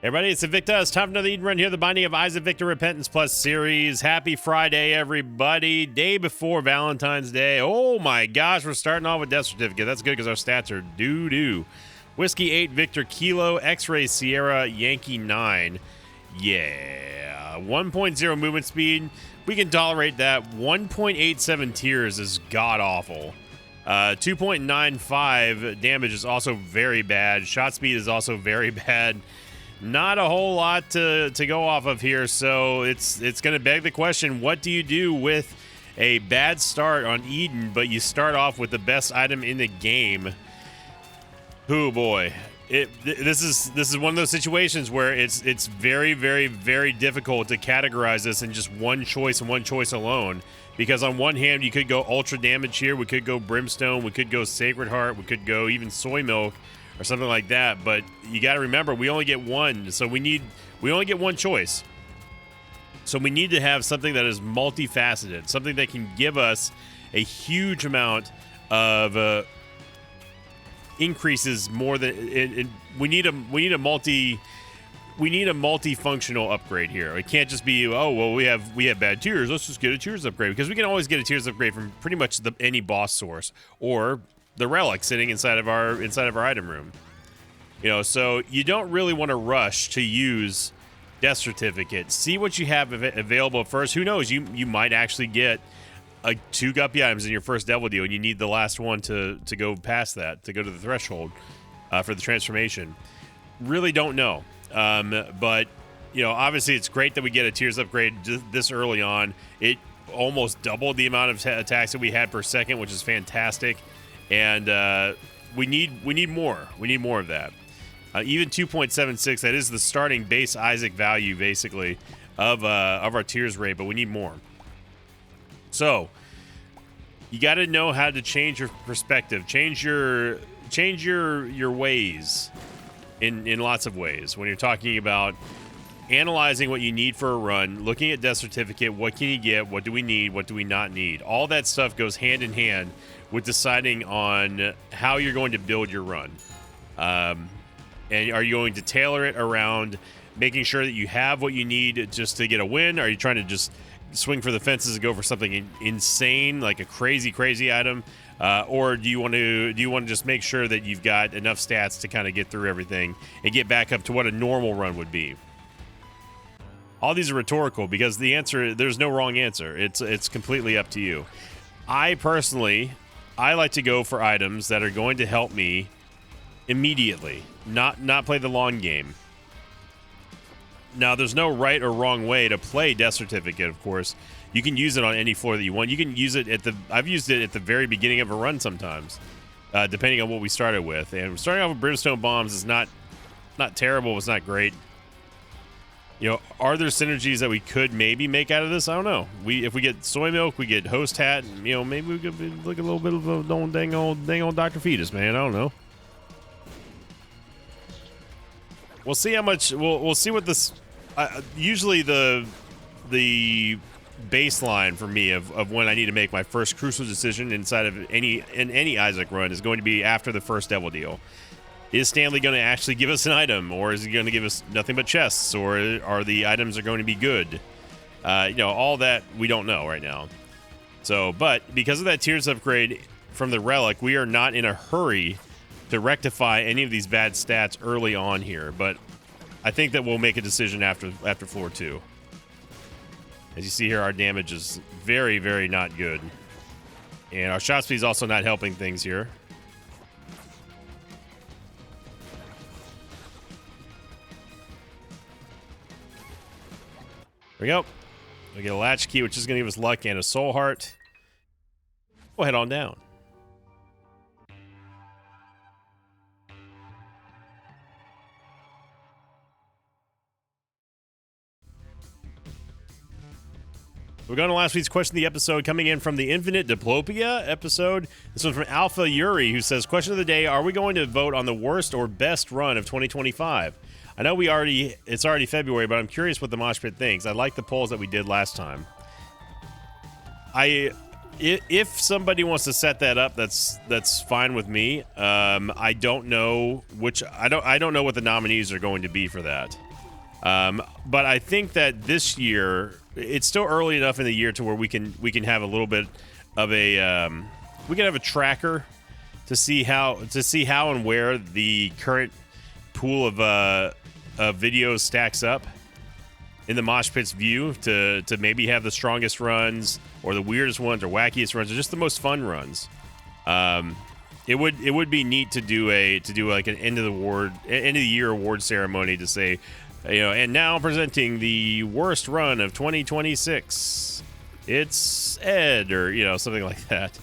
Everybody, it's Invicta. It's time for another Eden Run here, the Binding of Isaac Victor Repentance Plus series. Happy Friday, everybody. Day before Valentine's Day. Oh my gosh, we're starting off with Death Certificate. That's good because our stats are doo-doo. Whiskey 8, Victor Kilo, X-Ray Sierra, Yankee 9. Yeah. 1.0 movement speed. We can tolerate that. 1.87 tears is god-awful. 2.95 damage is also very bad. Shot speed is also very bad. Not a whole lot to go off of here, so it's going to beg the question, what do you do with a bad start on Eden, but you start off with the best item in the game? Oh boy. This is one of those situations where it's very, very, very difficult to categorize this in just one choice and one choice alone. Because on one hand, you could go Ultra Damage here, we could go Brimstone, we could go Sacred Heart, we could go even Soy Milk, or something like that, but you got to remember, we only get one, so we only get one choice. So we need to have something that is multifaceted, something that can give us a huge amount of increases more than we need a multifunctional upgrade here. It can't just be, oh well, we have bad tiers, let's just get a tiers upgrade, because we can always get a tiers upgrade from pretty much any boss source or the relic sitting inside of our item room. You know, so you don't really want to rush to use Death Certificate. See what you have available first. Who knows, you might actually get 2 guppy items in your first devil deal, and you need the last one to go past that, to go to the threshold for the transformation. Really don't know. But you know, obviously it's great that we get a tiers upgrade this early on. It almost doubled the amount of attacks that we had per second, which is fantastic. And we need more. We need more of that. Even 2.76, that is the starting base Isaac value, basically, of our tiers rate, but we need more. So you got to know how to change your perspective, change your ways in lots of ways. When you're talking about analyzing what you need for a run, looking at Death Certificate, what can you get, what do we need, what do we not need? All that stuff goes hand in hand with deciding on how you're going to build your run. And are you going to tailor it around making sure that you have what you need just to get a win? Are you trying to just swing for the fences and go for something insane, like a crazy item? Or do you want to just make sure that you've got enough stats to kind of get through everything and get back up to what a normal run would be? All these are rhetorical because the answer, there's no wrong answer. It's completely up to you. I personally like to go for items that are going to help me immediately, not play the long game. Now, there's no right or wrong way to play Death Certificate, of course. You can use it on any floor that you want. You can use it I've used it at the very beginning of a run sometimes, depending on what we started with. And starting off with Brimstone Bombs is not terrible, it's not great. You know, are there synergies that we could maybe make out of this? I don't know. If we get Soy Milk, we get Host Hat, and, you know, maybe we could look a little bit of a dang old Dr. Fetus, man. I don't know. We'll see how much. We'll see what this. Usually the baseline for me of when I need to make my first crucial decision inside of any Isaac run is going to be after the first devil deal. Is Stanley going to actually give us an item, or is he going to give us nothing but chests, or are the items are going to be good? You know, all that we don't know right now. So, but because of that tiers upgrade from the relic, we are not in a hurry to rectify any of these bad stats early on here. But I think that we'll make a decision after floor 2. As you see here, our damage is very, very not good, and our shot speed is also not helping things here. There we go. We get a latch key, which is going to give us luck and a soul heart. We'll head on down. We're going to last week's question of the episode, coming in from the Infinite Diplopia episode. This one's from Alpha Yuri, who says, question of the day, are we going to vote on the worst or best run of 2025? I know it's already February, but I'm curious what the Mosh Pit thinks. I like the polls that we did last time. If somebody wants to set that up, that's fine with me. I don't know what the nominees are going to be for that. But I think that this year it's still early enough in the year to where we can have a little bit of a we can have a tracker to see how and where the current pool of videos stacks up in the Mosh Pit's view to maybe have the strongest runs or the weirdest ones or wackiest runs or just the most fun runs. It would be neat to do like an end of the year award ceremony to say, and now presenting the worst run of 2026. It's Ed, or something like that.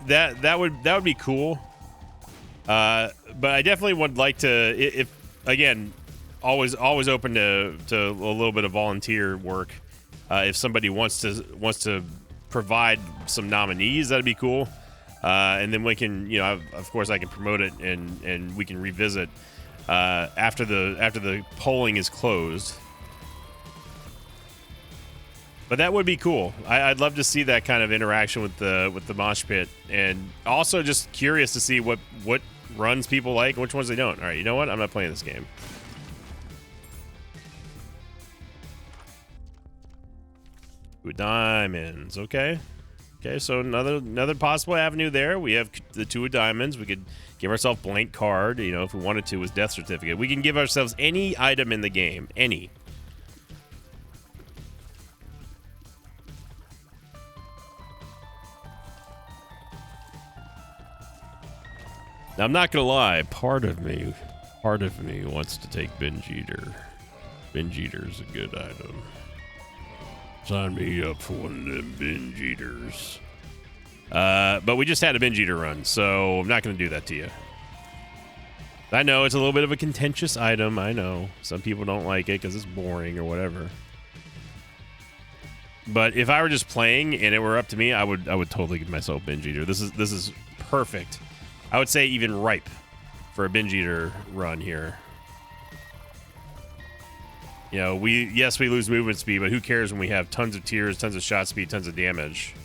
That would be cool. But I definitely would like to, if again, always open to a little bit of volunteer work. If somebody wants to provide some nominees, that'd be cool. And then we can, of course, I can promote it and we can revisit after the polling is closed. But that would be cool. I'd love to see that kind of interaction with the Mosh Pit, and also just curious to see what runs people like and which ones they don't. All right, you know what? I'm not playing this game. With diamonds, okay. So another possible avenue there. We have the 2 of diamonds. We could give ourselves blank card. If we wanted to, with death certificate. We can give ourselves any item in the game, any. Now, I'm not gonna lie. Part of me wants to take Binge Eater. Binge Eater's a good item. Sign me up for one of them Binge Eaters. But we just had a Binge Eater run, so I'm not gonna do that to you. I know it's a little bit of a contentious item. I know some people don't like it because it's boring or whatever. But if I were just playing and it were up to me, I would totally give myself Binge Eater. This is perfect. I would say even ripe for a Binge Eater run here. We lose movement speed, but who cares when we have tons of tiers, tons of shot speed, tons of damage.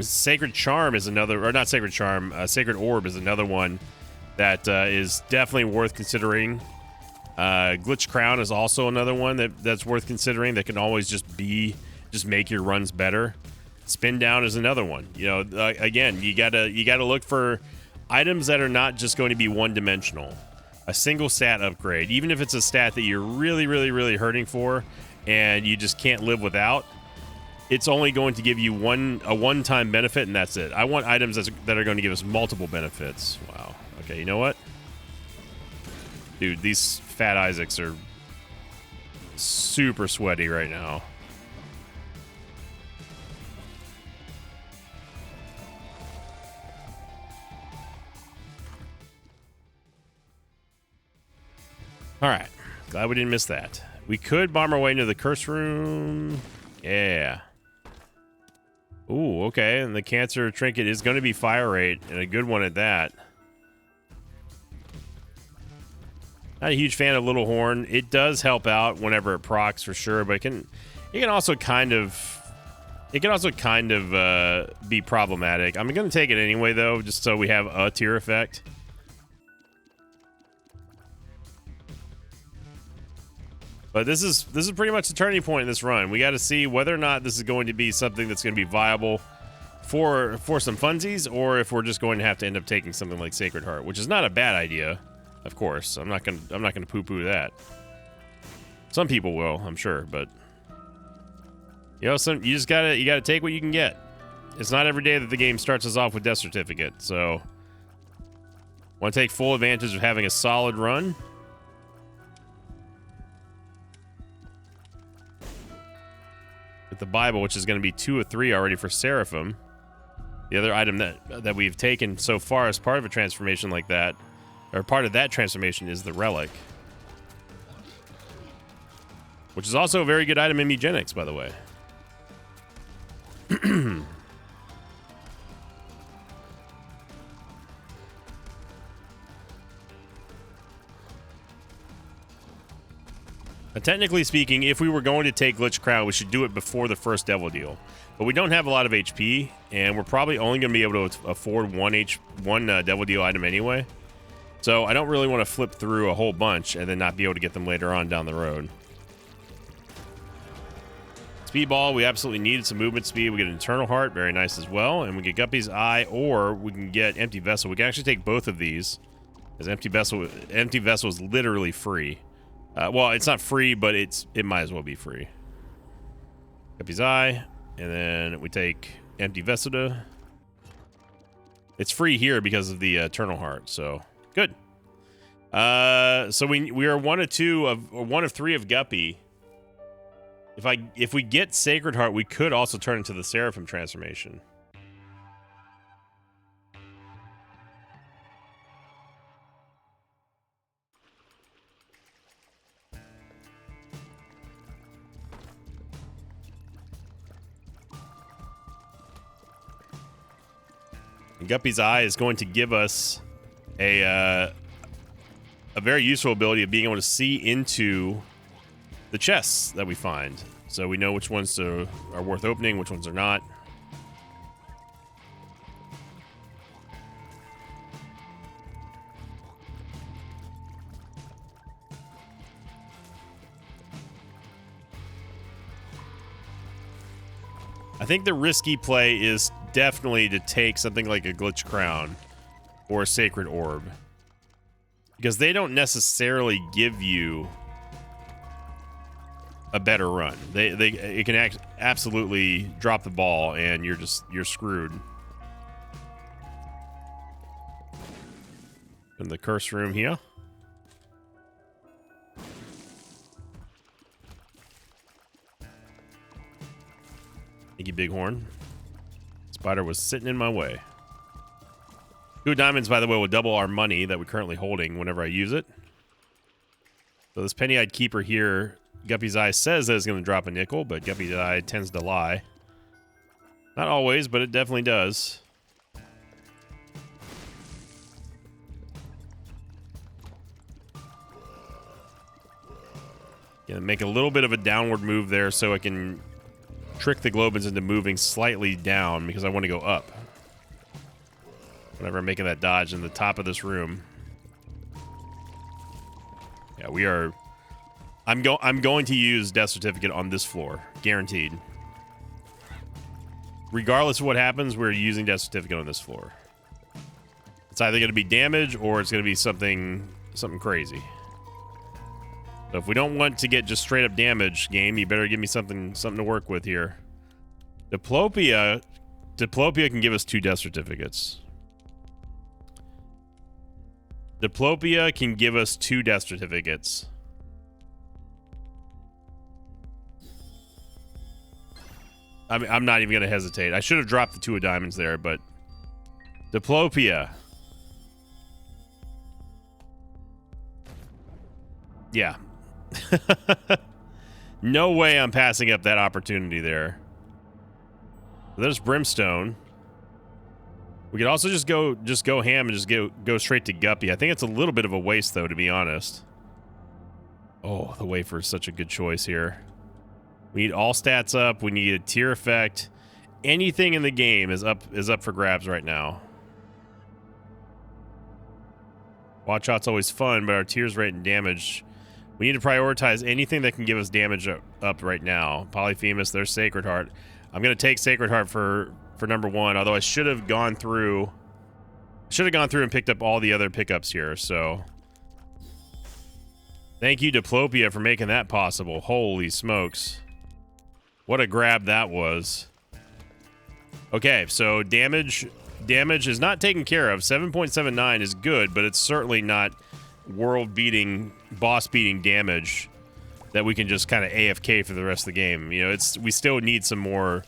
Sacred Charm is another, or not Sacred Charm, Sacred Orb is another one that is definitely worth considering. Glitch Crown is also another one that's worth considering. That can always just make your runs better. Spin Down is another one. Again, you gotta look for items that are not just going to be one-dimensional. A single stat upgrade, even if it's a stat that you're really, really, really hurting for, and you just can't live without. It's only going to give you a one-time benefit, and that's it. I want items that are going to give us multiple benefits. Wow. Okay, you know what? Dude, these Fat Isaacs are super sweaty right now. All right. Glad we didn't miss that. We could bomb our way into the curse room. Yeah. Ooh, okay. And the cancer trinket is going to be fire rate, and a good one at that. Not a huge fan of Little Horn. It does help out whenever it procs for sure, but it can also kind of be problematic. I'm going to take it anyway though, just so we have a tier effect. But this is pretty much the turning point in this run. We got to see whether or not this is going to be something that's going to be viable for some funsies, or if we're just going to have to end up taking something like Sacred Heart, which is not a bad idea, of course. I'm not gonna poo-poo that. Some people will, I'm sure, but you gotta take what you can get. It's not every day that the game starts us off with death certificate, so want to take full advantage of having a solid run. With the Bible, which is going to be 2 of 3 already for Seraphim. The other item that we've taken so far as part of a transformation like that, or part of that transformation, is the Relic. Which is also a very good item in Mugenics, by the way. Technically speaking, if we were going to take Glitch Crown, we should do it before the first Devil Deal. But we don't have a lot of HP, and we're probably only going to be able to afford one Devil Deal item anyway. So I don't really want to flip through a whole bunch and then not be able to get them later on down the road. Speedball, we absolutely needed some movement speed. We get an Eternal Heart, very nice as well. And we get Guppy's Eye, or we can get Empty Vessel. We can actually take both of these, as Empty Vessel is literally free. Well, it's not free, but it might as well be free. Guppy's Eye, and then we take Empty Vessel. It's free here because of the Eternal Heart, so good. So we are one of three of Guppy. If we get Sacred Heart, we could also turn into the Seraphim transformation. And Guppy's Eye is going to give us a very useful ability of being able to see into the chests that we find, so we know which ones are worth opening, which ones are not. I think the risky play is definitely to take something like a Glitch Crown or a Sacred Orb, because they don't necessarily give you a better run. It can absolutely drop the ball and you're screwed. In the curse room here. Thank you, Bighorn. Spider was sitting in my way. 2 diamonds, by the way, will double our money that we're currently holding whenever I use it. So this Penny-Eyed Keeper here, Guppy's Eye says that it's going to drop a nickel, but Guppy's Eye tends to lie. Not always, but it definitely does. Gonna make a little bit of a downward move there so I can trick the Globins into moving slightly down because I want to go up. Whenever I'm making that dodge in the top of this room. Yeah, we are... I'm going to use Death Certificate on this floor. Guaranteed. Regardless of what happens, we're using Death Certificate on this floor. It's either going to be damage or it's going to be something crazy. So if we don't want to get just straight up damage, game, you better give me something to work with here. Diplopia can give us 2 Death Certificates. Diplopia can give us 2 Death Certificates. I'm not even going to hesitate. I should have dropped the 2 of diamonds there, but... Diplopia. Yeah. No way I'm passing up that opportunity there. There's Brimstone. We could also just go ham and just go straight to Guppy. I think it's a little bit of a waste, though, to be honest. Oh, the Wafer is such a good choice here. We need all stats up. We need a tier effect. Anything in the game is up for grabs right now. Watch Shot's always fun, but our tiers rate and damage. We need to prioritize anything that can give us damage up right now. Polyphemus, there's Sacred Heart. I'm going to take Sacred Heart for number 1, although I should have gone through and picked up all the other pickups here, so... Thank you, Diplopia, for making that possible. Holy smokes. What a grab that was. Okay, so damage is not taken care of. 7.79 is good, but it's certainly not world-beating, boss-beating damage that we can just kind of AFK for the rest of the game. You know, we still need some more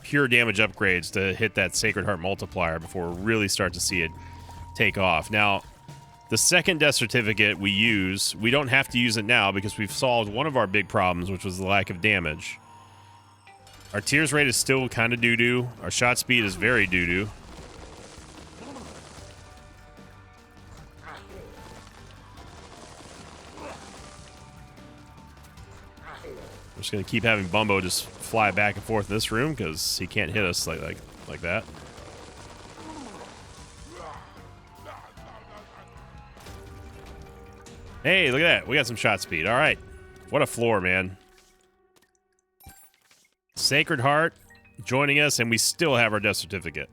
pure damage upgrades to hit that Sacred Heart multiplier before we really start to see it take off. Now, the second Death Certificate we don't have to use it now because we've solved one of our big problems, which was the lack of damage. Our tears rate is still kind of doo-doo. Our shot speed is very doo-doo. I'm just going to keep having Bumbo just fly back and forth in this room because he can't hit us like that. Hey, look at that. We got some shot speed. All right. What a floor, man. Sacred Heart joining us, and we still have our death certificate.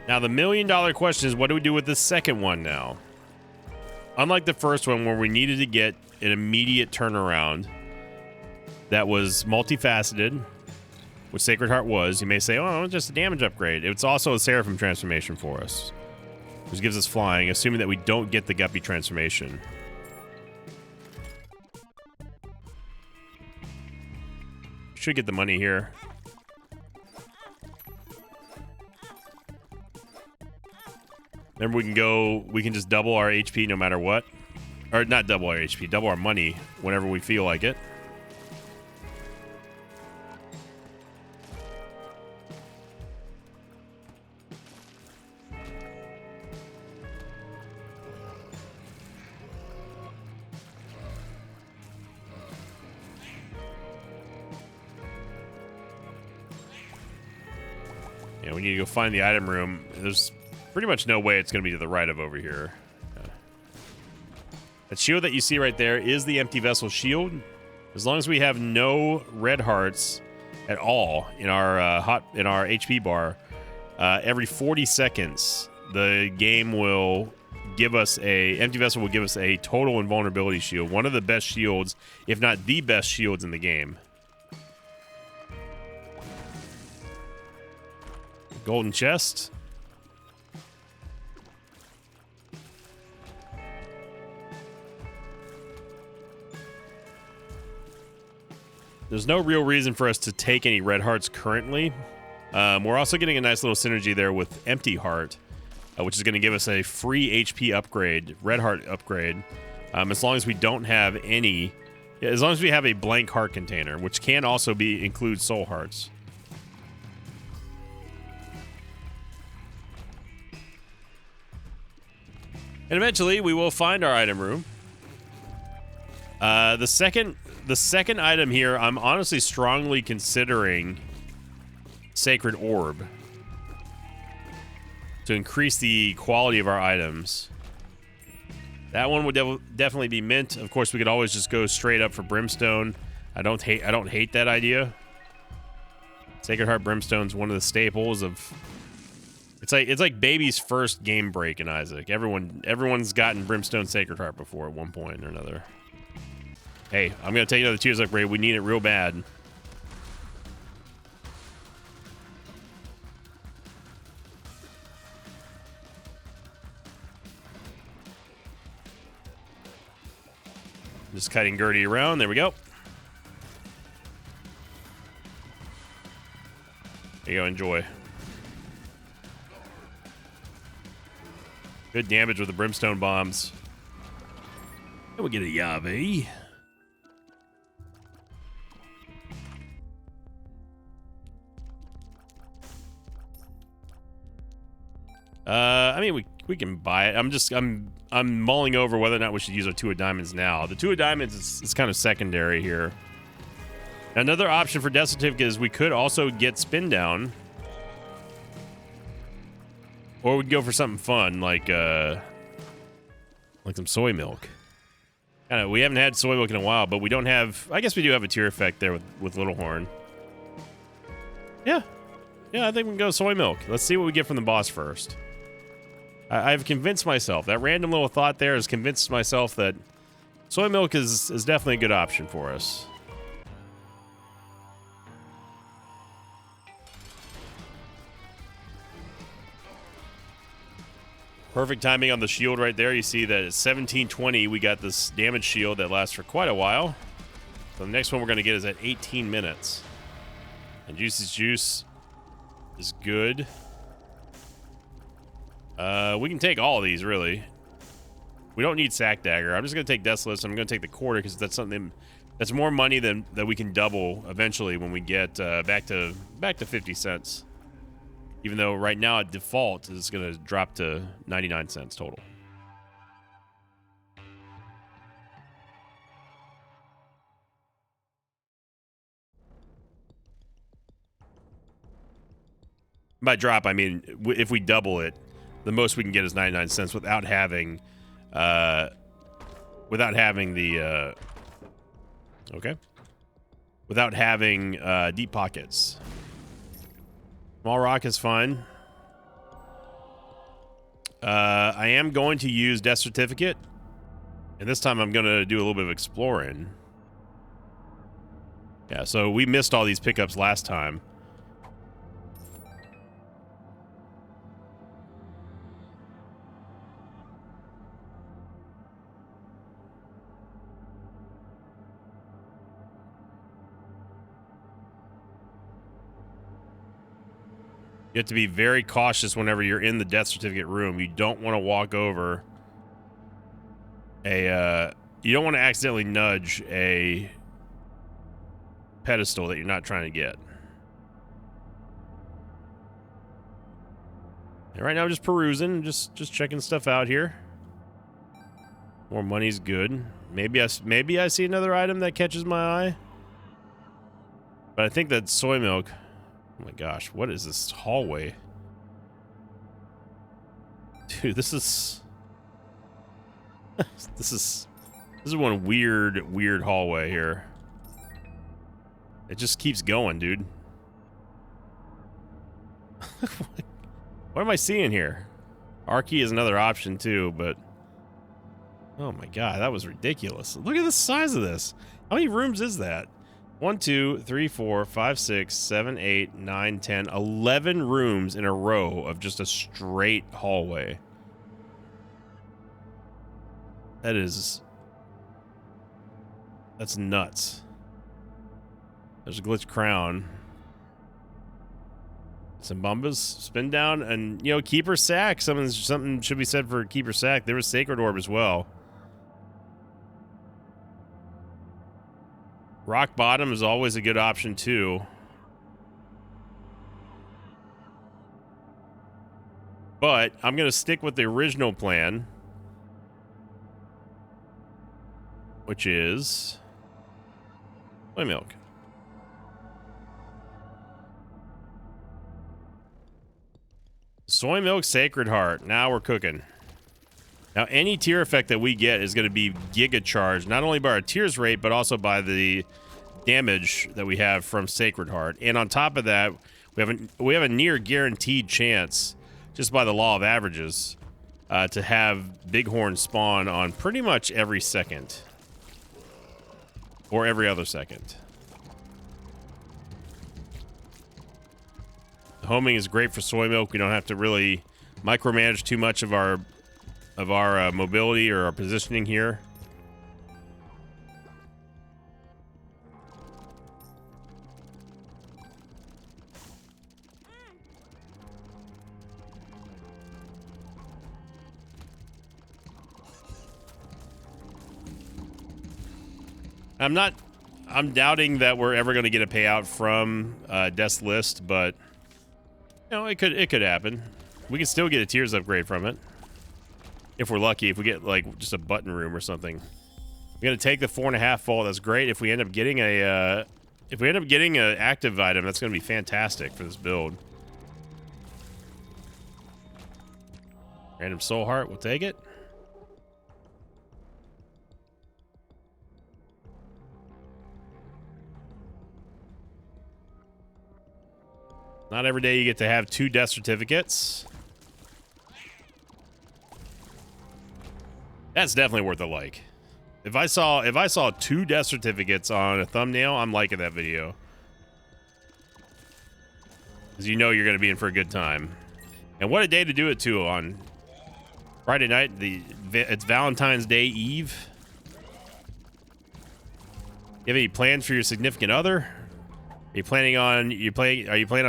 Now, the million-dollar question is, what do we do with the second one now? Unlike the first one, where we needed to get an immediate turnaround that was multifaceted, which Sacred Heart was, you may say, oh, it's just a damage upgrade. It's also a Seraphim transformation for us, which gives us flying, assuming that we don't get the Guppy transformation. Should get the money here. Remember, we can just double our HP no matter what. Or not double our HP, double our money whenever we feel like it. Yeah, we need to go find the item room. There's pretty much no way it's going to be to the right of over here. That shield that you see right there is the empty vessel shield. As long as we have no red hearts at all in our HP bar, every 40 seconds the game will give us empty vessel will give us a total invulnerability shield. One of the best shields, if not the best shields in the game. Golden chest. There's no real reason for us to take any red hearts currently. We're also getting a nice little synergy there with Empty Heart, which is going to give us a free HP upgrade, red heart upgrade, as long as we don't have any, as long as we have a blank heart container, which can also include soul hearts. And eventually we will find our item room. The second item here, I'm honestly strongly considering Sacred Orb to increase the quality of our items. That one would definitely be mint. Of course, we could always just go straight up for Brimstone. I don't hate that idea. Sacred Heart Brimstone's one of the staples of. It's like baby's first game break in Isaac. Everyone's gotten Brimstone Sacred Heart before at one point or another. Hey, I'm gonna take another Tears upgrade. We need it real bad. Just kiting Gertie around. There we go. There you go. Enjoy. Good damage with the Brimstone bombs. And we get a Yavi. I mean, we can buy it. I'm mulling over whether or not we should use our 2 of diamonds now. The 2 of diamonds is kind of secondary here. Another option for death certificate is we could also get spin down, or we'd go for something fun like some soy milk. We haven't had soy milk in a while, but we don't have. I guess we do have a tier effect there with Little Horn. Yeah, I think we can go soy milk. Let's see what we get from the boss first. I've convinced myself. That random little thought there has convinced myself that soy milk is definitely a good option for us. Perfect timing on the shield right there. You see that at 1720, we got this damage shield that lasts for quite a while. So the next one we're going to get is at 18 minutes. And Juicy's Juice is good. We can take all of these, really. We don't need Sack Dagger. I'm just going to take Deathless. I'm going to take the quarter because that's something that's more money than that we can double eventually when we get back to 50 cents. Even though right now at default it's going to drop to 99 cents total. By drop, I mean if we double it, the most we can get is 99 cents without having the okay, without having deep pockets. Small rock is fine. I am going to use Death Certificate, and this time I'm going to do a little bit of exploring. Yeah, so we missed all these pickups last time. You have to be very cautious whenever you're in the Death Certificate room. You don't want to walk over a, you don't want to accidentally nudge a pedestal that you're not trying to get. And right now I'm just perusing, just checking stuff out here. More money's good. Maybe I see another item that catches my eye. But I think that soy milk. Oh my gosh, what is this hallway? Dude, this is this is one weird hallway here. It just keeps going, dude. What am I seeing here? R-key is another option too, but oh my god, that was ridiculous. Look at the size of this. How many rooms is that? 1, 2, 3, 4, 5, 6, 7, 8, 9, 10, 11 rooms in a row of just a straight hallway. That's nuts. There's a glitch crown. Some Bumbas, spin down, and you know, Keeper Sack. Something should be said for Keeper Sack. There was Sacred Orb as well. Rock Bottom is always a good option too. But I'm going to stick with the original plan, which is soy milk. Soy milk, Sacred Heart. Now we're cooking. Now, any tier effect that we get is going to be giga charged, not only by our tiers rate, but also by the damage that we have from Sacred Heart. And on top of that, we have a near guaranteed chance, just by the law of averages, to have Bighorn spawn on pretty much every second. Or every other second. The homing is great for soy milk. We don't have to really micromanage too much of our mobility or our positioning here. I'm doubting that we're ever going to get a payout from Death's List, but you know, it could happen. We can still get a tiers upgrade from it. If we're lucky, if we get like just a button room or something. We're gonna take the 4.5 vault. That's great. If we end up getting an active item, that's gonna be fantastic for this build. Random soul heart, we'll take it. Not every day you get to have 2 death certificates. That's definitely worth a like. If I saw 2 death certificates on a thumbnail, I'm liking that video. Because you know you're going to be in for a good time. And what a day to do it too, on Friday night. It's Valentine's Day Eve. You have any plans for your significant other? Are you planning on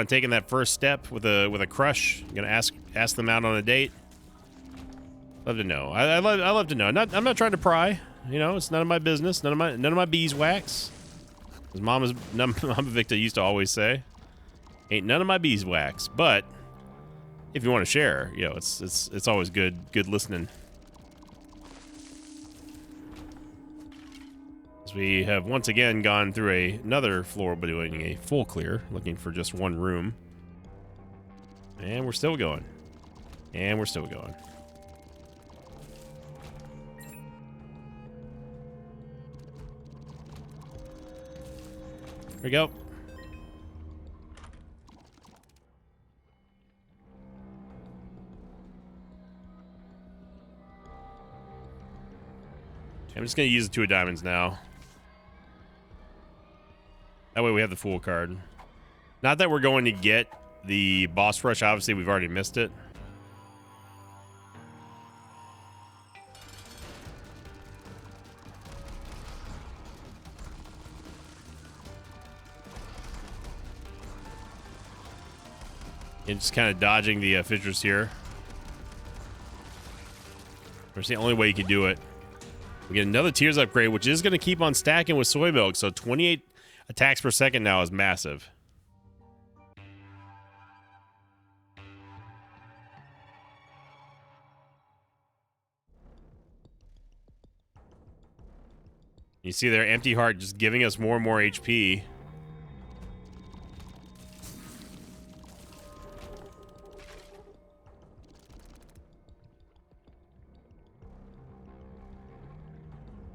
taking that first step with a crush? You gonna ask them out on a date? Love to know. I love to know. I'm not trying to pry. You know, it's none of my business. None of my beeswax. As Mama Victa used to always say, ain't none of my beeswax. But if you want to share, you know, it's always good listening. As we have once again gone through another floor, but doing a full clear, looking for just one room. And we're still going. And we're still going. Here we go. I'm just going to use the 2 of diamonds now. That way we have the Fool card. Not that we're going to get the boss rush. Obviously, we've already missed it. And just kind of dodging the fissures here. That's the only way you can do it. We get another Tears upgrade, which is going to keep on stacking with Soy Milk. So 28 attacks per second now is massive. You see there, Empty Heart just giving us more and more HP.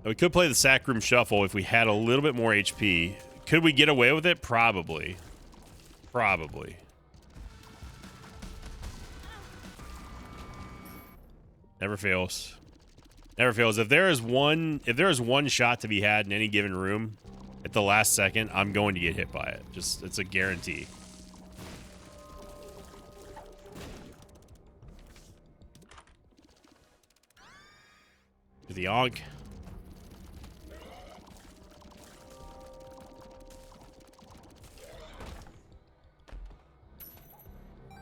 We could play the Sack Room Shuffle if we had a little bit more HP. Could we get away with it? Probably. Probably. Never fails. Never fails. If there is one shot to be had in any given room at the last second, I'm going to get hit by it. Just, it's a guarantee. To the Ankh.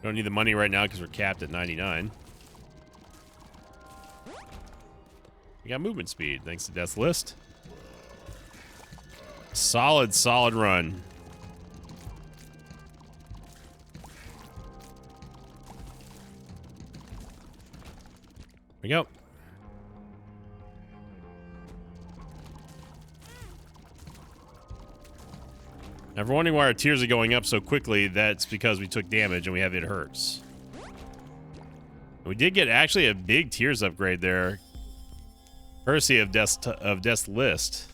Don't need the money right now because we're capped at 99. We got movement speed thanks to Death's List. Solid, solid run. Here we go. Now, if we're wondering why our tiers are going up so quickly, that's because we took damage and we have It Hurts. We did get actually a big tiers upgrade there, courtesy of Death's List.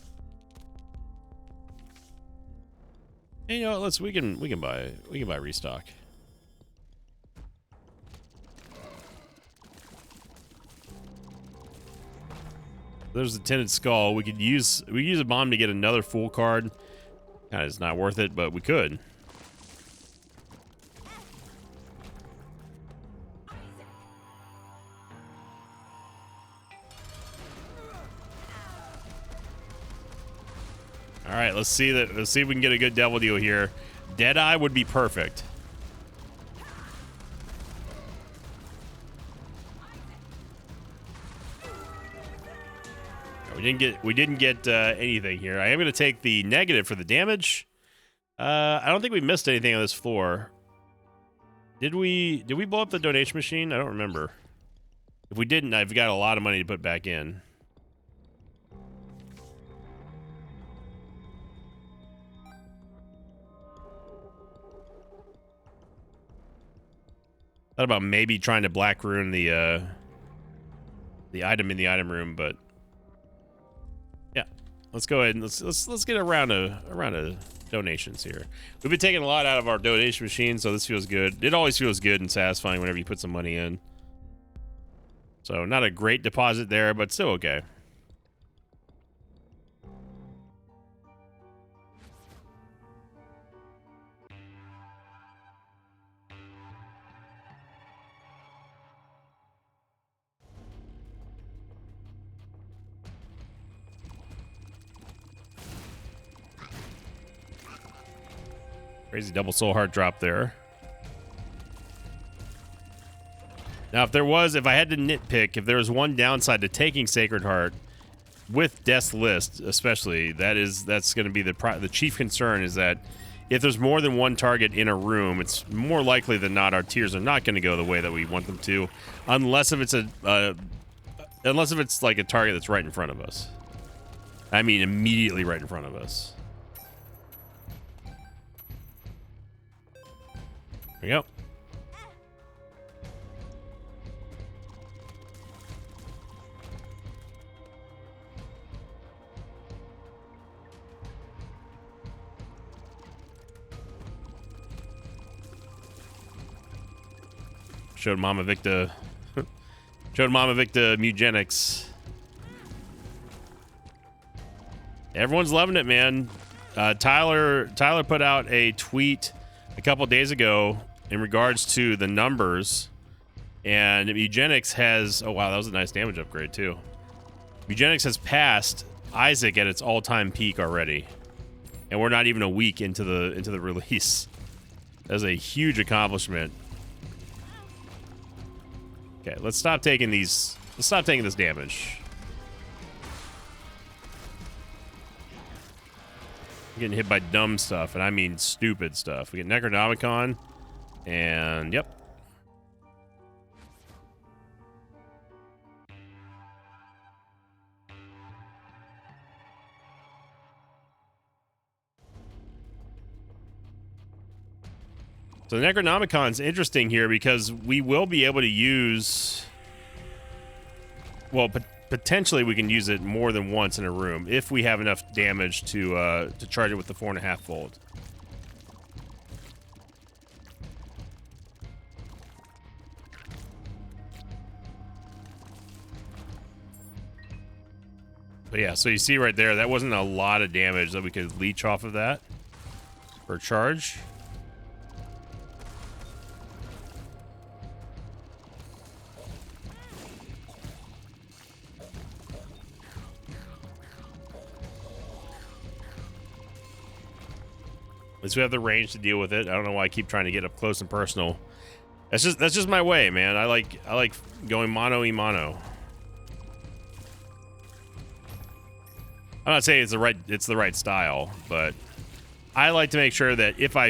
And, you know, we can buy restock. There's the Tinted Skull. We could use a bomb to get another Fool card. Kind of is not worth it, but we could. All right, let's see if we can get a good devil deal here. Deadeye would be perfect. We didn't get anything here. I am going to take the negative for the damage. I don't think we missed anything on this floor. Did we blow up the donation machine? I don't remember. If we didn't, I've got a lot of money to put back in. Thought about maybe trying to black rune the item in the item room, but yeah, let's go ahead and let's get a round of donations here. We've been taking a lot out of our donation machine, so this feels good. It always feels good and satisfying whenever you put some money in. So not a great deposit there, but still okay. Crazy double soul heart drop there. Now, if I had to nitpick, if there was one downside to taking Sacred Heart with Death's List, especially, that's going to be the chief concern is that if there's more than one target in a room, it's more likely than not our tiers are not going to go the way that we want them to, unless if it's like a target that's right in front of us. I mean, immediately right in front of us. There we go. Showed Mama Victa. Showed Mama Victa Mugenics. Everyone's loving it, man. Tyler put out a tweet a couple days ago in regards to the numbers, and Mugenics has. Oh wow, that was a nice damage upgrade too. Mugenics has passed Isaac at its all-time peak already, and we're not even a week into the release. That's a huge accomplishment. Okay, let's stop taking these. Let's stop taking this damage. I'm getting hit by dumb stuff, and I mean stupid stuff. We get Necronomicon, and yep. So the Necronomicon's interesting here because we will be able to use, well, potentially we can use it more than once in a room if we have enough damage to charge it with the 4.5 volt. But yeah, so you see right there, that wasn't a lot of damage that we could leech off of that for charge. At least we have the range to deal with it. I don't know why I keep trying to get up close and personal. That's just my way, man. I like going mano-y-mano. I'm not saying it's the right style, but I like to make sure that if I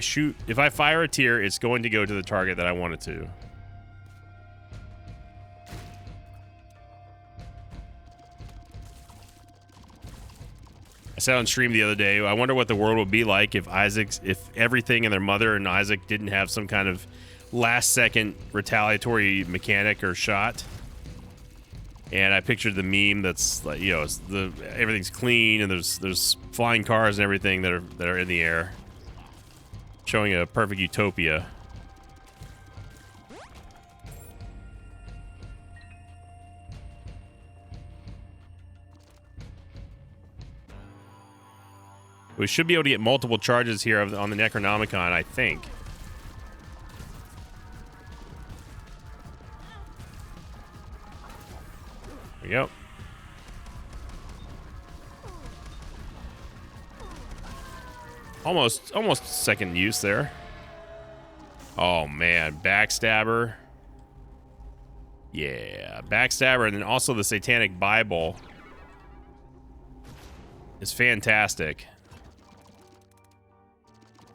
fire a tier, it's going to go to the target that I want it to. I said on stream the other day, I wonder what the world would be like if everything and their mother and Isaac didn't have some kind of last second retaliatory mechanic or shot. And I pictured the meme that's like, you know, everything's clean and there's flying cars and everything that are in the air, showing a perfect utopia. We should be able to get multiple charges here on the Necronomicon, I think. There we go. Almost second use there. Oh man, Backstabber. Yeah, Backstabber, and then also the Satanic Bible is fantastic.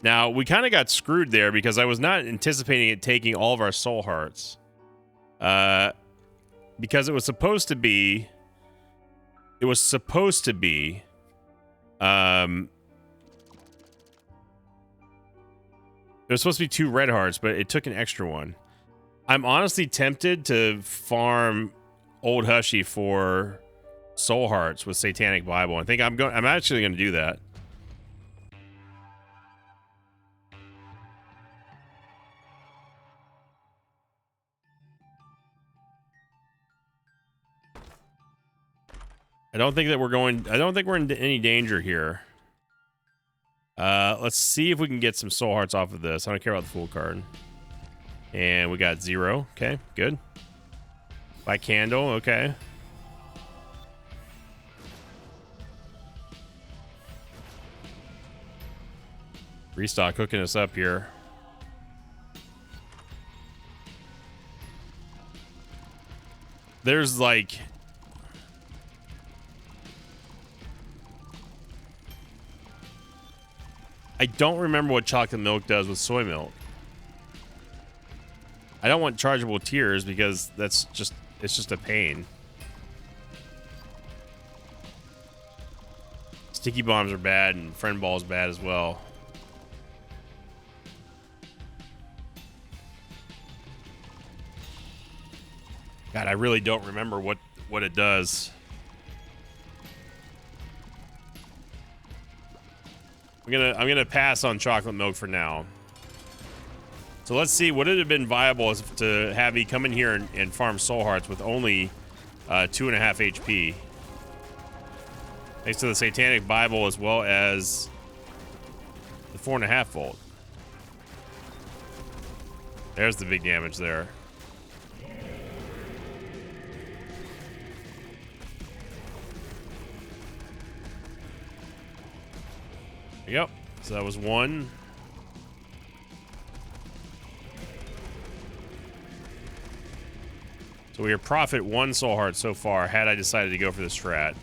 Now, we kind of got screwed there because I was not anticipating it taking all of our soul hearts. Because it was supposed to be... It was supposed to be... It was supposed to be 2 red hearts, but it took an extra one. I'm honestly tempted to farm Old Hushy for soul hearts with Satanic Bible. I think I'm actually going to do that. I don't think we're in any danger here. Let's see if we can get some soul hearts off of this. I don't care about the Fool card. And we got 0. Okay, good. By candle, okay. Restock hooking us up here. There's like... I don't remember what chocolate milk does with soy milk. I don't want chargeable tiers because it's just a pain. Sticky bombs are bad and friend ball is bad as well. God, I really don't remember what it does. I'm gonna pass on chocolate milk for now. So let's see, would it have been viable to have me come in here and farm soul hearts with only 2.5 HP? Thanks to the Satanic Bible as well as the 4.5 volt. There's the big damage there. There you go. So that was one. So we are profit 1 soul heart so far, had I decided to go for the strat.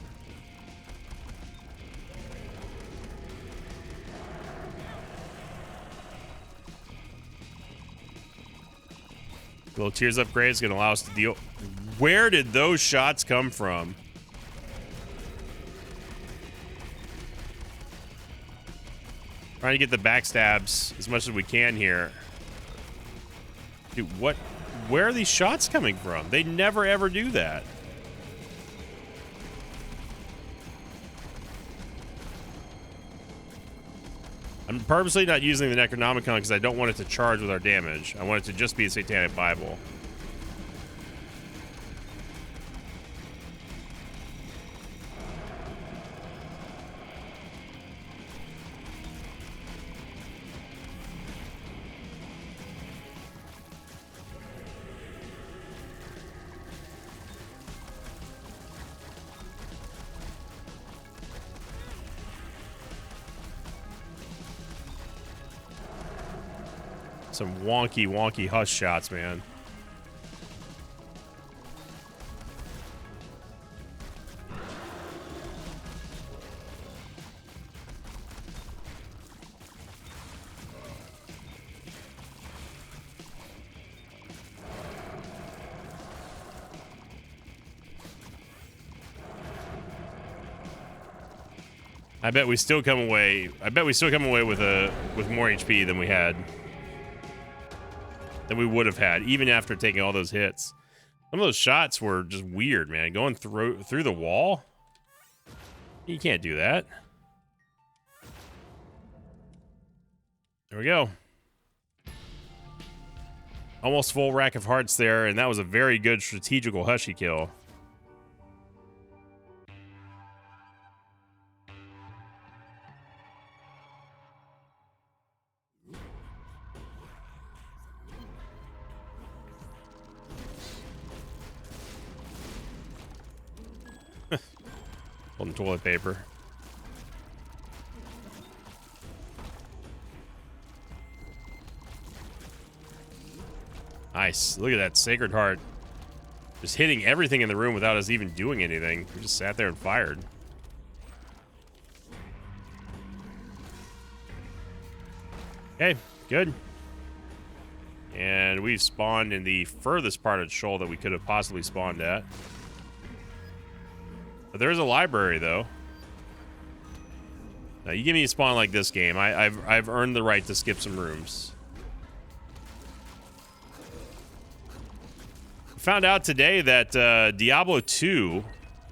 Little tears upgrade is going to allow us to deal. Where did those shots come from? Trying to get the backstabs as much as we can here. Dude, what? Where are these shots coming from? They never ever do that. I'm purposely not using the Necronomicon because I don't want it to charge with our damage. I want it to just be a Satanic Bible. Some wonky hush shots, man. I bet we still come away. I bet we still come away with more HP than we had. Than we would have had, even after taking all those hits. Some of those shots were just weird, man. Going through the wall? You can't do that. There we go. Almost full rack of hearts there, and that was a very good strategical hushy kill. Holding toilet paper. Nice. Look at that Sacred Heart. Just hitting everything in the room without us even doing anything. We just sat there and fired. Okay, good. And we've spawned in the furthest part of Shoal that we could have possibly spawned at. But there's a library, though. Now, you give me a spawn like this game, I've earned the right to skip some rooms. Found out today that Diablo 2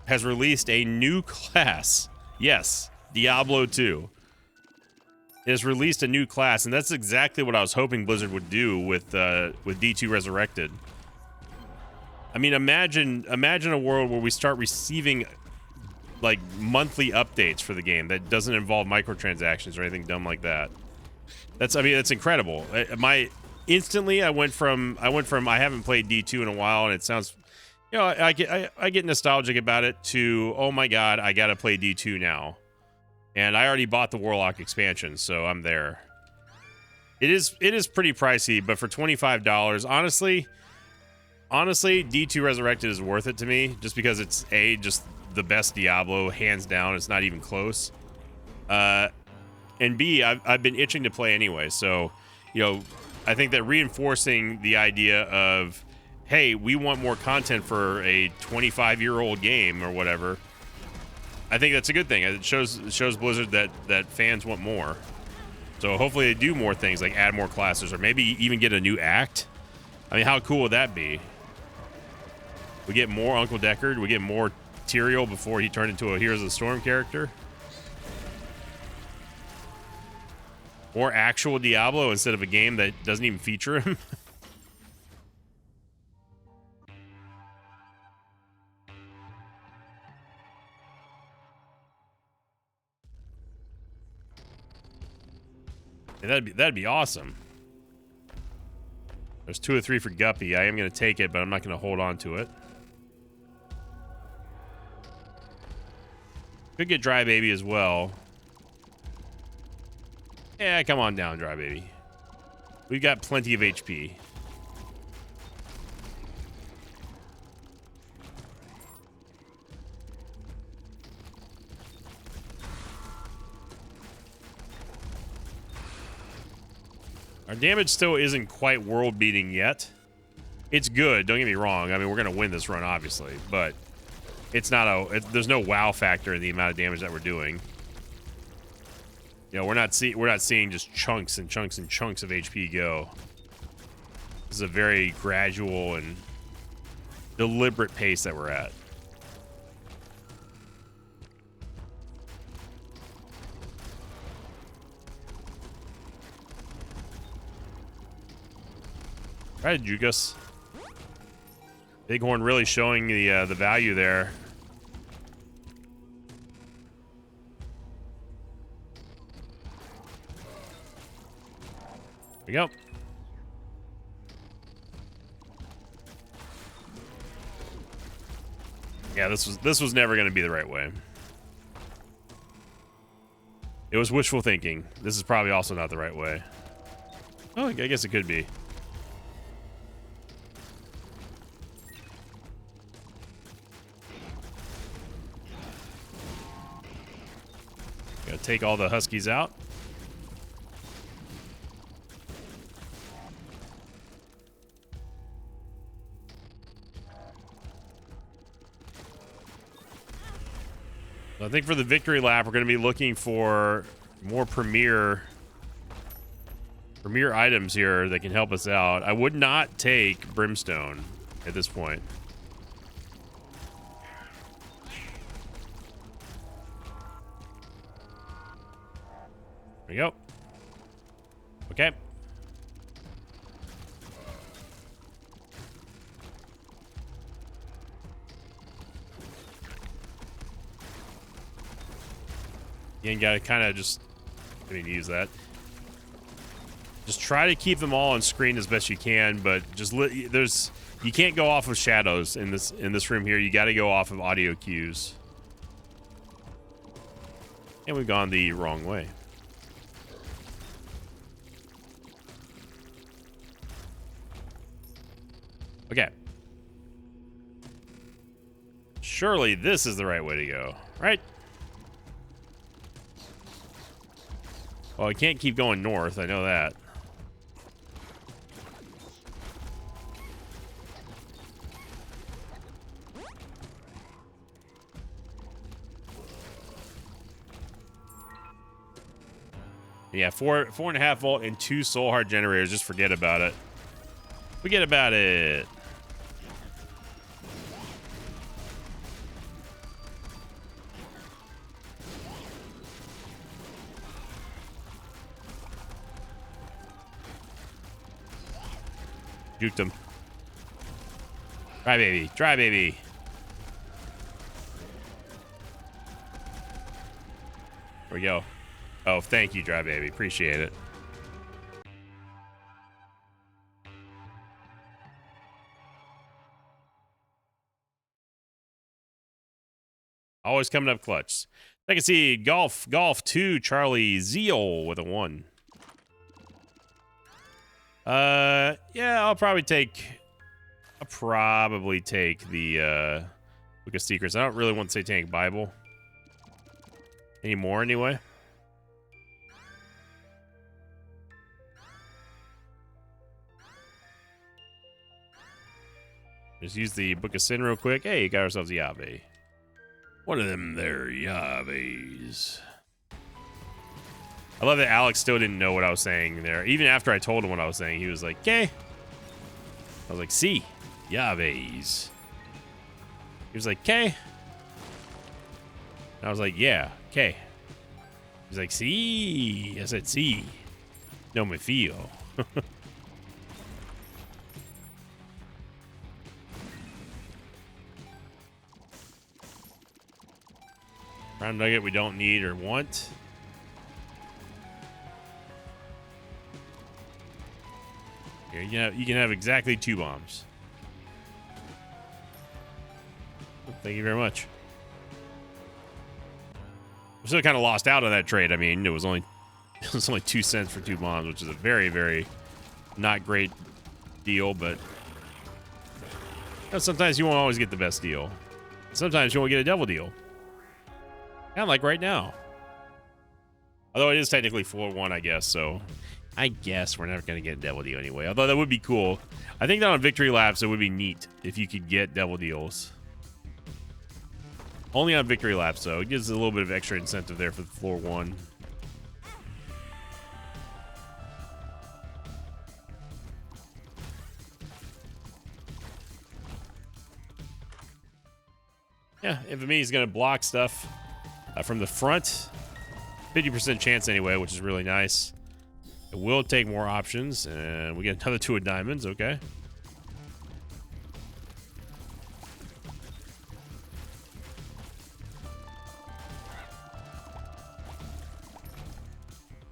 has released a new class. Yes, Diablo 2. It has released a new class, and that's exactly what I was hoping Blizzard would do with D2 Resurrected. I mean, imagine a world where we start receiving like monthly updates for the game that doesn't involve microtransactions or anything dumb like that. That's incredible. Instantly I went from I haven't played D2 in a while, and it sounds, you know, I get nostalgic about it, to, oh my god, I gotta play D2 now. And I already bought the Warlock expansion, so I'm there. It is pretty pricey, but for $25, honestly, D2 Resurrected is worth it to me, just because it's just the best Diablo, hands down. It's not even close. And B, I've been itching to play anyway, so, you know, I think that reinforcing the idea of, hey, we want more content for a 25-year-old game or whatever, I think that's a good thing. It shows Blizzard that fans want more. So hopefully they do more things, like add more classes, or maybe even get a new act. I mean, how cool would that be? We get more Uncle Deckard, we get more Tyrael before he turned into a Heroes of the Storm character. More actual Diablo instead of a game that doesn't even feature him. That'd be awesome. There's 2 or 3 for Guppy. I am going to take it, but I'm not going to hold on to it. Could get Dry Baby as well. Yeah, come on down, Dry Baby. We've got plenty of HP. Our damage still isn't quite world beating yet. It's good, don't get me wrong. I mean, we're going to win this run, obviously, but it's not there's no wow factor in the amount of damage that we're doing. You know, we're not seeing just chunks and chunks and chunks of HP go. This is a very gradual and deliberate pace that we're at. All right, Jugas. Bighorn really showing the value there. Here we go. Yeah, this was never going to be the right way. It was wishful thinking. This is probably also not the right way. Oh, I guess it could be. Gotta take all the Huskies out. So I think for the victory lap, we're going to be looking for more premier items here that can help us out. I would not take Brimstone at this point. There we go. Okay. You gotta kind of just, I mean, use that. Just try to keep them all on screen as best you can, but just you can't go off of shadows in this room here. You got to go off of audio cues. And we've gone the wrong way. Okay. Surely this is the right way to go, right? Well, I can't keep going north, I know that. Yeah, 4.5 volt and 2 soul heart generators. Just forget about it. Forget about it. Juked him. Dry baby. Dry baby. There we go. Oh, thank you, Dry baby. Appreciate it. Always coming up clutch. I can see Golf 2, Charlie Zeal with a 1. Yeah, I'll probably take the Book of Secrets. I don't really want the Satanic Bible anymore anyway. Just use the Book of Sin real quick. Hey, got ourselves a Yahweh. One of them there Yahwehs. I love that Alex still didn't know what I was saying there. Even after I told him what I was saying, he was like, "Okay." I was like, "See, Yahwehs." He was like, "Okay." And I was like, "Yeah, okay." He's like, "See." I said, "See, No me fio. Brown nugget we don't need or want. Here, you can have exactly 2 bombs. Thank you very much. I'm still kind of lost out on that trade. I mean, it was only 2 cents for 2 bombs, which is a very, very not great deal, but sometimes you won't always get the best deal. Sometimes you won't get a double deal. Kind of like right now. Although it is technically 4-1, I guess, so I guess we're never going to get a double deal anyway. Although that would be cool. I think that on Victory Laps, it would be neat if you could get double deals. Only on Victory Laps, though. It gives a little bit of extra incentive there for the floor 1. Yeah, Infamy is going to block stuff from the front. 50% chance anyway, which is really nice. It will take more options, and we get another 2 of diamonds. Okay.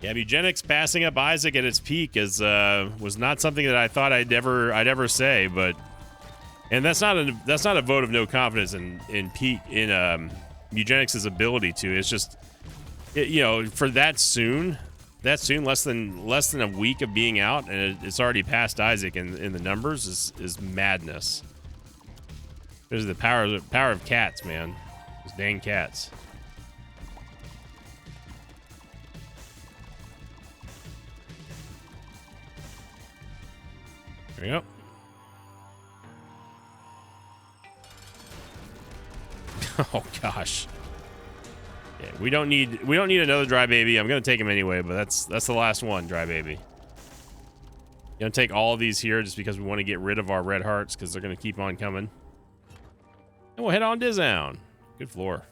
Yeah, Eugenics passing up Isaac at its peak is was not something that I thought I'd ever say, but and that's not a vote of no confidence in Eugenics' ability to. It's just you know, for that soon, less than a week of being out, and it's already past Isaac in the numbers is madness. There's the power of cats, man. Those dang cats. There we go. Oh gosh. Yeah, we don't need another dry baby. I'm gonna take him anyway, but that's the last one, dry baby. Gonna take all of these here just because we want to get rid of our red hearts because they're gonna keep on coming. And we'll head on down. Good floor.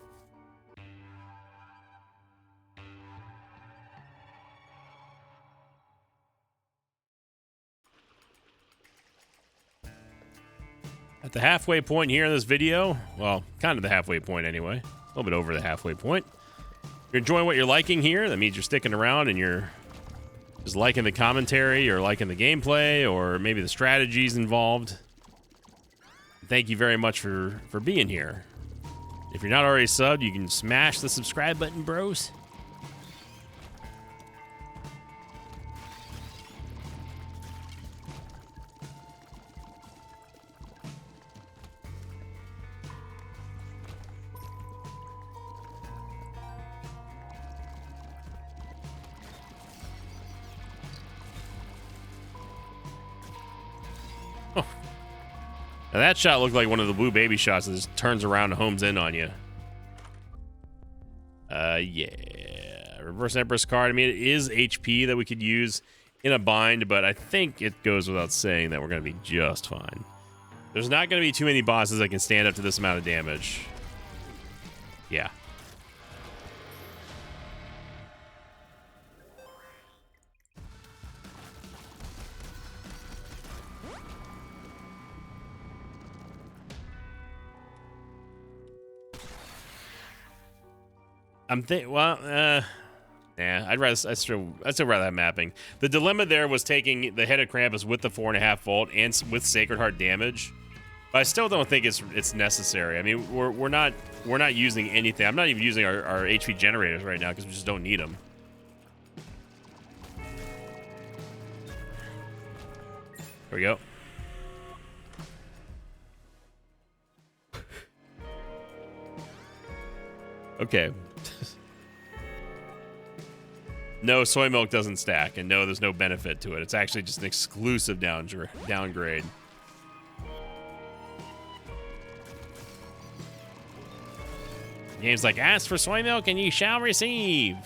At the halfway point here in this video, well, kind of the halfway point anyway. A little bit over the halfway point. If you're enjoying what you're liking here, that means you're sticking around and you're just liking the commentary or liking the gameplay or maybe the strategies involved. Thank you very much for being here. If you're not already subbed, you can smash the subscribe button, bros. Now that shot looked like one of the blue baby shots that just turns around and homes in on you. Yeah. Reverse Empress card. I mean, it is HP that we could use in a bind, but I think it goes without saying that we're going to be just fine. There's not going to be too many bosses that can stand up to this amount of damage. Yeah. Yeah, I'd still rather have mapping. The dilemma there was taking the Head of Krampus with the 4.5 volt and with Sacred Heart damage. But I still don't think it's necessary. I mean, we're not using anything. I'm not even using our HP generators right now because we just don't need them. There we go. Okay. No, soy milk doesn't stack, and no, there's no benefit to it. It's actually just an exclusive downgrade. Game's like, ask for soy milk and you shall receive.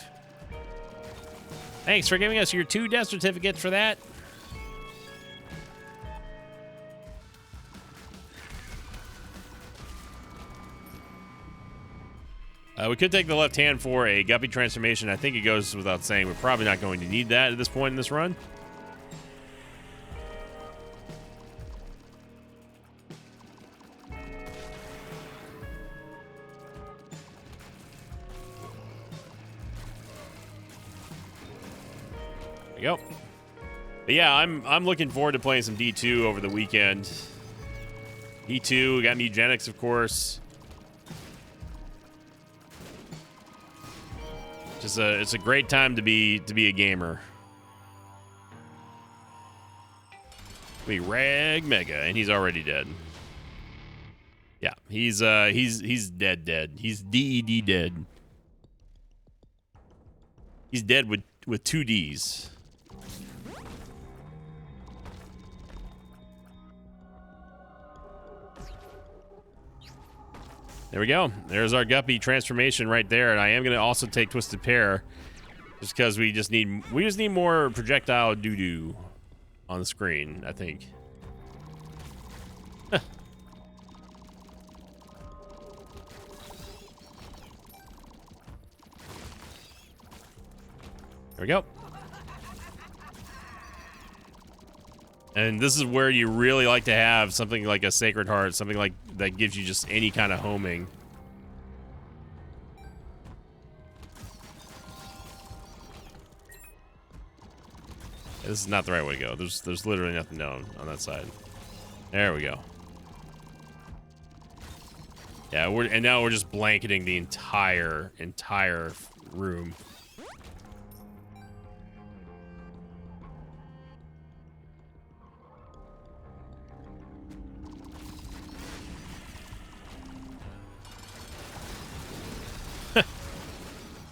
Thanks for giving us your 2 death certificates for that. We could take the left hand for a Guppy transformation. I think it goes without saying we're probably not going to need that at this point in this run. There we go. But yeah, I'm looking forward to playing some D2 over the weekend. D2, we got Mutagenics, of course. It's a great time to be a gamer. We Rag Mega, and he's already dead. Yeah, he's dead. He's DED dead. He's dead with 2 Ds. There we go. There's our Guppy transformation right there, and I am going to also take Twisted Pair, just because we just need more projectile doo-doo on the screen, I think. There we go. And this is where you really like to have something like a Sacred Heart, something like that gives you just any kind of homing. This is not the right way to go. There's literally nothing down on that side. There we go. Yeah, now we're just blanketing the entire room.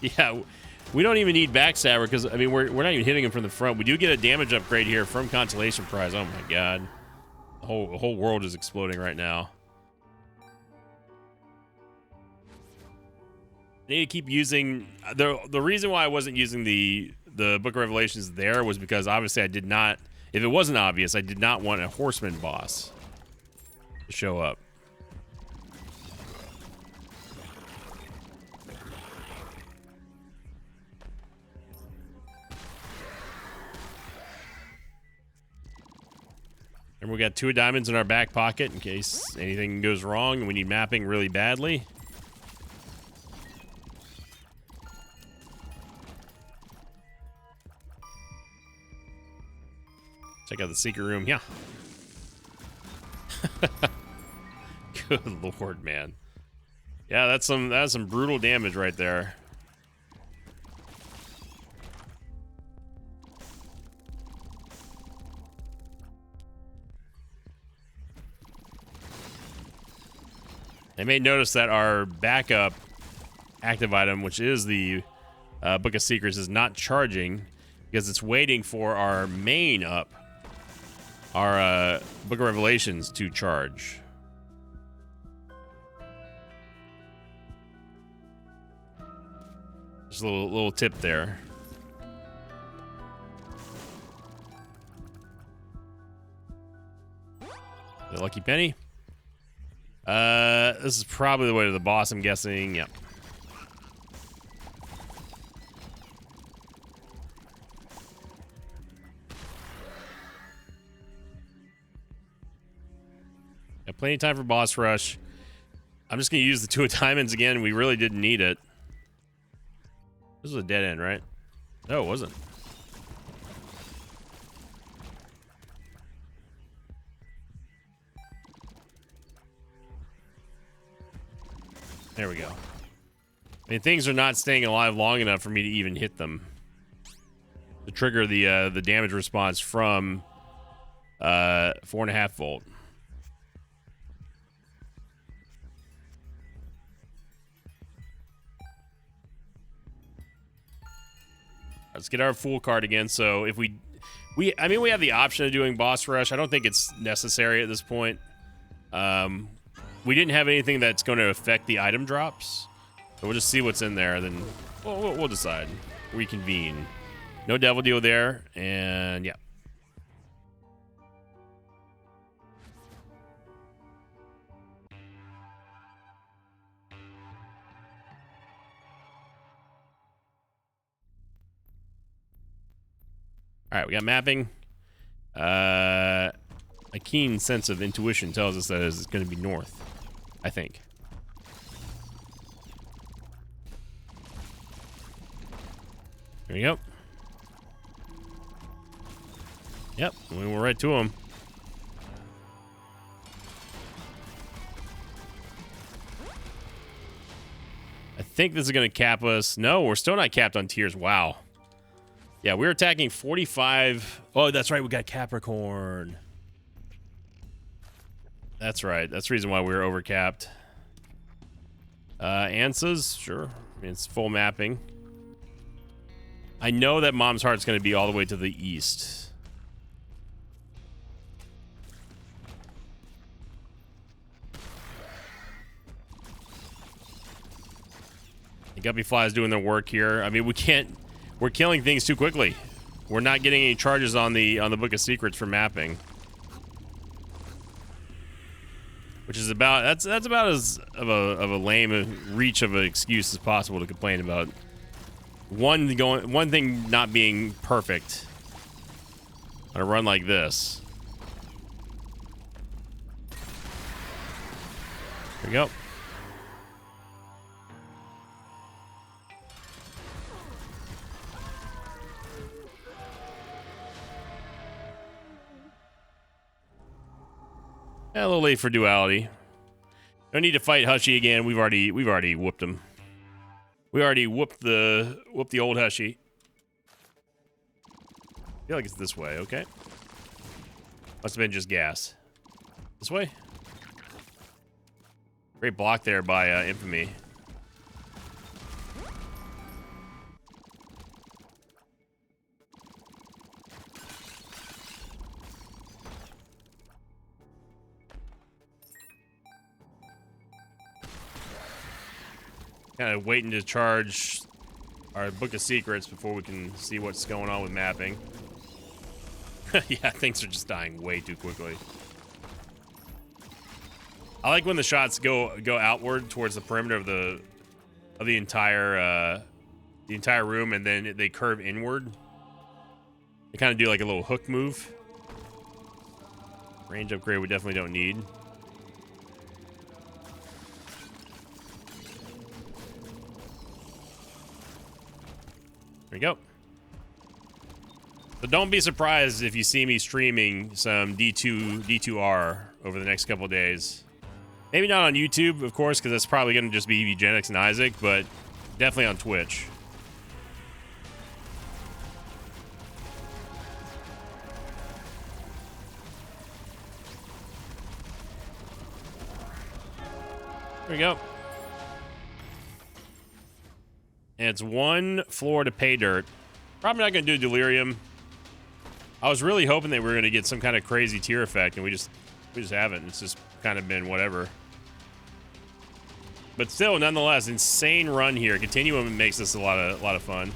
Yeah, we don't even need backstabber because I mean we're not even hitting him from the front. We do get a damage upgrade here from Constellation Prize. Oh my god, the whole world is exploding right now. I need to keep using the reason why I wasn't using the Book of Revelations there was because obviously I did not. If it wasn't obvious, I did not want a Horseman boss to show up. And we got 2 diamonds in our back pocket in case anything goes wrong and we need mapping really badly. Check out the secret room. Yeah. Good lord, man. Yeah, that's some brutal damage right there. I may notice that our backup active item, which is the Book of Secrets, is not charging because it's waiting for our main up, our Book of Revelations, to charge. Just a little tip there. The lucky penny. This is probably the way to the boss, I'm guessing. Yep. Got plenty of time for boss rush. I'm just gonna use the 2 diamonds again. We really didn't need it. This was a dead end, right? No, it wasn't. There we go. I mean, things are not staying alive long enough for me to even hit them to trigger the damage response from 4.5 volt. Let's get our full card again. So if we have the option of doing boss rush. I don't think it's necessary at this point. We didn't have anything that's going to affect the item drops. So we'll just see what's in there, and then we'll decide. Reconvene. No devil deal there, and yeah. All right, we got mapping. A keen sense of intuition tells us that it's going to be north, I think. There we go. Yep, we went right to him. I think this is going to cap us. No, we're still not capped on tiers. Wow. Yeah, we're attacking 45. Oh, that's right. We got Capricorn. That's right. That's the reason why we were overcapped. Ansas, sure. I mean, it's full mapping. I know that Mom's Heart's going to be all the way to the east. The Guppy Flies doing their work here. I mean, we can't... We're killing things too quickly. We're not getting any charges on the Book of Secrets for mapping. Which is about... That's about as of a lame reach of an excuse as possible to complain about. One thing not being perfect on a run like this. There we go. A little late for duality. Don't need to fight Hushy again. We've already whooped him. We already whooped the old Hushy. I feel like it's this way. Okay. Must have been just gas. This way. Great block there by Infamy. Kind of waiting to charge our Book of Secrets before we can see what's going on with mapping. Yeah, things are just dying way too quickly. I like when the shots go outward towards the perimeter of the entire room, and then they curve inward. They kind of do like a little hook move. Range upgrade we definitely don't need. There we go. So don't be surprised if you see me streaming some D2R over the next couple of days. Maybe not on YouTube, of course, because that's probably going to just be Eugenics and Isaac, but definitely on Twitch. There we go. And it's one floor to pay dirt. Probably not going to do Delirium. I was really hoping that we were going to get some kind of crazy tier effect, and we just haven't. It's just kind of been whatever. But still, nonetheless, insane run here. Continuum makes this a lot of fun.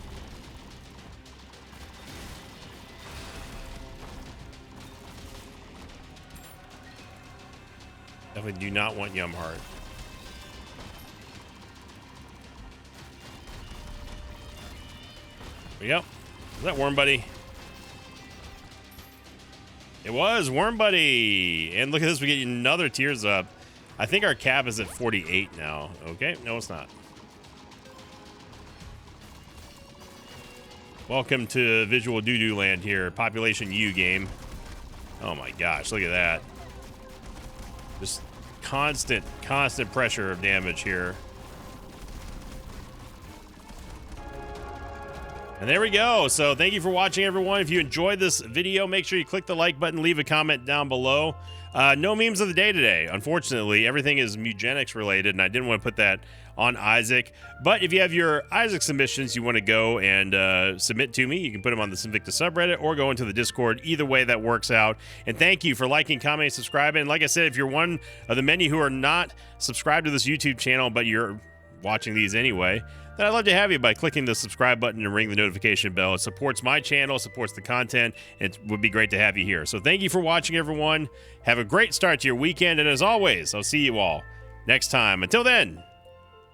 Definitely do not want Yum Heart. There we go. Was that Worm Buddy? It was Worm Buddy. And look at this, we get another tiers up. I think our cap is at 48 now. Okay, no, it's not. Welcome to Visual Doo-Doo Land here. Population U game. Oh my gosh, look at that. Just constant pressure of damage here. And there we go. So thank you for watching, everyone. If you enjoyed this video, make sure you click the like button, leave a comment down below. No memes of the day today. Unfortunately, everything is Mugenics related, and I didn't want to put that on Isaac. But if you have your Isaac submissions you want to go and submit to me, you can put them on the Sinvicta subreddit or go into the Discord. Either way, that works out. And thank you for liking, commenting, subscribing. And like I said, if you're one of the many who are not subscribed to this YouTube channel, but you're watching these anyway, then I'd love to have you by clicking the subscribe button and ring the notification bell. It supports my channel, supports the content. It would be great to have you here. So thank you for watching, everyone. Have a great start to your weekend. And as always, I'll see you all next time. Until then,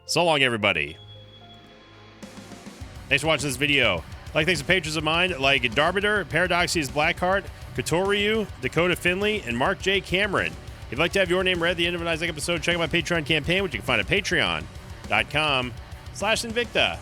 so long, everybody. Thanks for watching this video. Like Like thanks to patrons of mine like Darbitor, Paradoxius Blackheart, Katoryu, Dakota Finley, and Mark J. Cameron. If you'd like to have your name read at the end of an Isaac episode, check out my Patreon campaign, which you can find at patreon.com/Invicta.